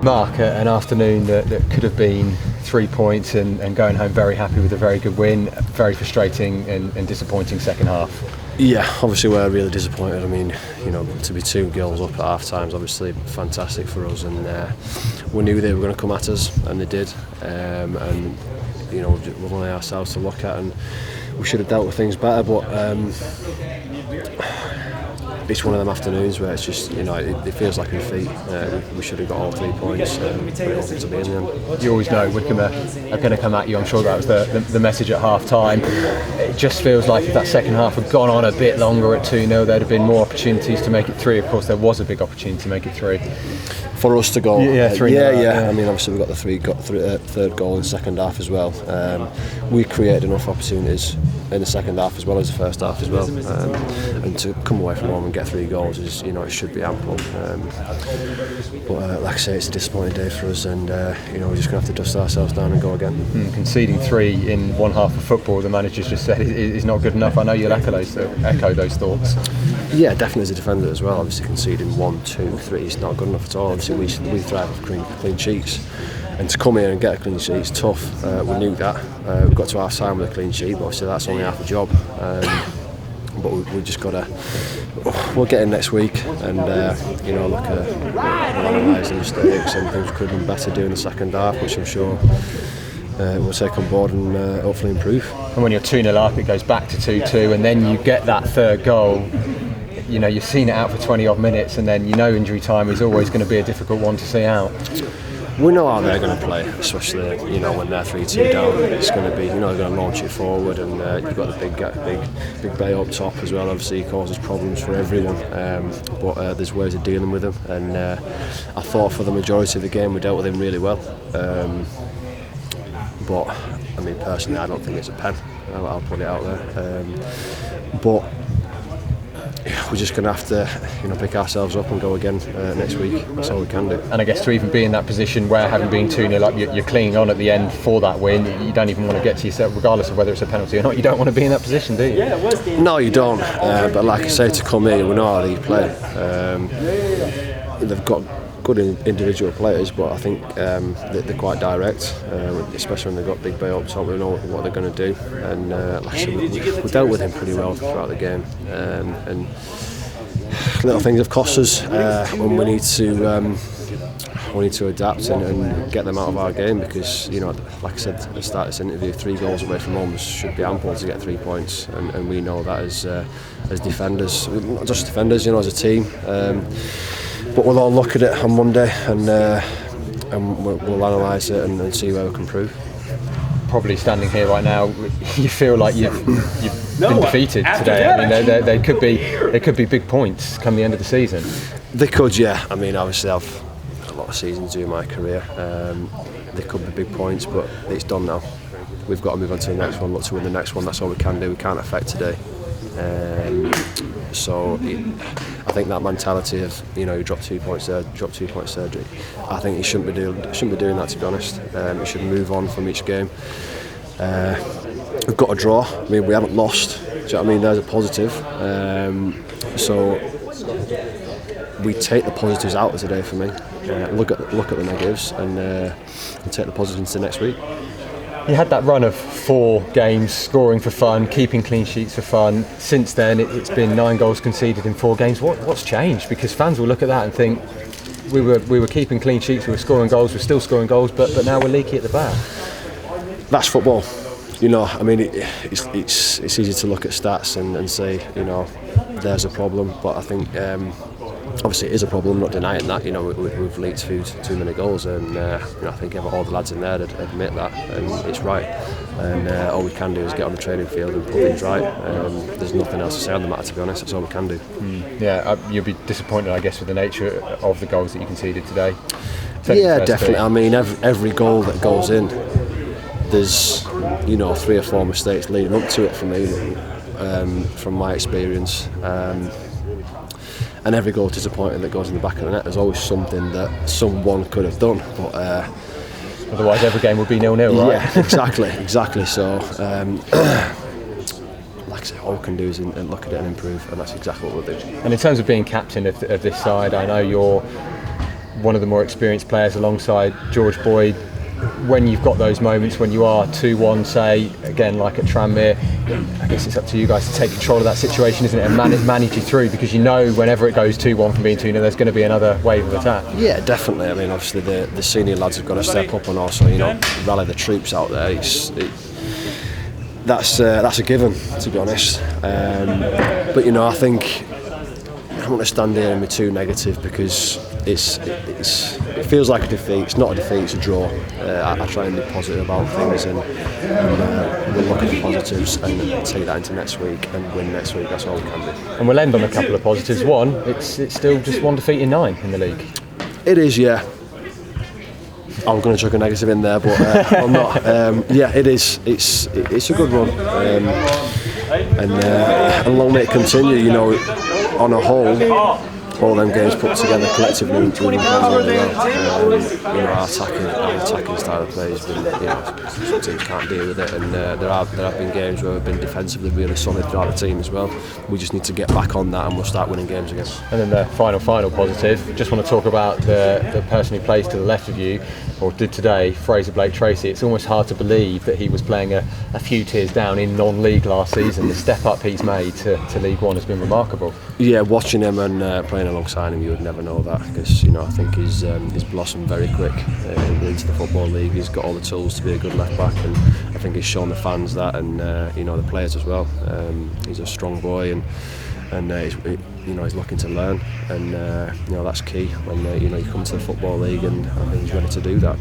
Mark, an afternoon that could have been 3 points and going home very happy with a very good win. Very frustrating and disappointing second half. Yeah, obviously we're really disappointed. I mean, to be 2 goals up at half time is obviously fantastic for us, and we knew they were going to come at us, and they did. And we're only ourselves to look at, and we should have dealt with things better. But it's one of them afternoons where it's just, it feels like a defeat. We should have got all 3 points, but it wasn't to be in the end. You always know Wycombe are going to come at you. I'm sure that was the message at half time. It just feels like if that second half had gone on a bit longer at 2-0, there'd have been more opportunities to make it 3. Of course, there was a big opportunity to make it 3. For us to go, 3-0. Yeah. I mean, obviously we got the third goal in the second half as well. We created enough opportunities in the second half as well as the first half as well, and to come away from home and get 3 goals is, it should be ample. But like I say, it's a disappointing day for us, and we're just going to have to dust ourselves down and go again. Conceding 3 in one half of football, the manager's just said, is not good enough. I know you'll echo those thoughts. Yeah, definitely as a defender as well. Obviously conceding 1, 2, 3 is not good enough at all. Obviously we thrive off clean sheets, and to come here and get a clean sheet is tough. We knew that. We got to half time with a clean sheet, but obviously that's only half the job. But we just got to. We'll get in next week and look at analyse the mistakes and things we could have done better doing the second half, which I'm sure we'll take on board and hopefully improve. And when you're 2-0 up, it goes back to 2-2, and then you get that third goal. You've seen it out for 20 odd minutes, and then injury time is always going to be a difficult one to see out. We know how they're going to play, especially when they're 3-2 down. It's going to be they're going to launch it forward, and you've got the big bay up top as well. Obviously, he causes problems for everyone, but there's ways of dealing with him. And I thought for the majority of the game we dealt with him really well. But I mean, personally, I don't think it's a pen. I'll put it out there. But we're just going to have to pick ourselves up and go again next week. That's all we can do. And I guess to even be in that position where, having been 2-0 up, you're clinging on at the end for that win, you don't even want to get to yourself, regardless of whether it's a penalty or not. You don't want to be in that position, do you? No, you don't. But like I say, to come here, we know how they play. They've got good individual players, but I think they're quite direct, especially when they've got big bay up top. We know what they're going to do, and like I said, we dealt with him pretty well throughout the game, and little things have cost us when we need to adapt and get them out of our game, because like I said at the start of this interview, 3 goals away from home should be ample to get 3 points, and we know that as defenders, not just defenders, as a team. But we'll all look at it on Monday and we'll analyse it and see where we can improve. Probably standing here right now, you feel like you've been defeated today. I mean, they could be big points come the end of the season. They could, yeah. I mean, obviously I've a lot of seasons to do in my career. They could be big points, but it's done now. We've got to move on to the next one, look to win the next one. That's all we can do. We can't affect today. I think that mentality of you drop 2 points there, drop 2 points there. I think he shouldn't be doing that, to be honest. He should move on from each game. We've got a draw. I mean, we haven't lost. Do you know what I mean? There's a positive. So we take the positives out of today for me. Look at the negatives and take the positives into next week. You had that run of 4 games, scoring for fun, keeping clean sheets for fun. Since then, it's been 9 goals conceded in 4 games. What's changed? Because fans will look at that and think we were keeping clean sheets, we were scoring goals, we're still scoring goals, but now we're leaky at the back. That's football. I mean, it's easy to look at stats and say, there's a problem, but I think obviously it is a problem, not denying that. We've leaked too many goals, and I think all the lads in there admit that, and it's right. And all we can do is get on the training field and put things right. There's nothing else to say on the matter, to be honest. That's all we can do. Yeah, you'll be disappointed, I guess, with the nature of the goals that you conceded today. Yeah, definitely. I mean, every goal that goes in, there's 3 or 4 mistakes leading up to it for me, from my experience. And every goal disappointing that goes in the back of the net, there's always something that someone could have done, but otherwise every game would be 0-0, right? Yeah, exactly. So like I say, all we can do is look at it and improve, and that's exactly what we'll do. And in terms of being captain of this side, I know you're one of the more experienced players alongside George Boyd. When you've got those moments when you are 2-1, say, again, like at Tranmere, I guess it's up to you guys to take control of that situation, isn't it, and manage you through, because you know whenever it goes 2-1 from being 2-0, there's going to be another wave of attack. Yeah, definitely. I mean, obviously the senior lads have got to step up and also, rally the troops out there. That's a given, to be honest. But I think I don't want to stand here and be too negative, because it feels like a defeat. It's not a defeat, it's a draw. I try and be positive about things, and we'll look at the positives and take that into next week and win next week. That's all we can do. And we'll end on a couple of positives. One, it's still just 1 defeat in 9 in the league. It is, yeah. I was going to chuck a negative in there, but I'm not. Yeah, it is. It's a good run, and long may it continue. On a whole, all them games put together collectively, we've done really well. Our attacking style of play has been, some teams can't deal with it, and there have been games where we've been defensively really solid throughout the team as well. We just need to get back on that, and we'll start winning games again. And then the final positive, just want to talk about the person who plays to the left of you, or did today, Fraser Blake-Tracy. It's almost hard to believe that he was playing a few tiers down in non-league last season. The step up he's made to League One has been remarkable. Yeah, watching him and playing alongside him, you would never know that, because I think he's blossomed very quick into the Football League. He's got all the tools to be a good left back, and I think he's shown the fans that, and the players as well. He's a strong boy, and he's looking to learn, and that's key when you come to the Football League, and I think he's ready to do that.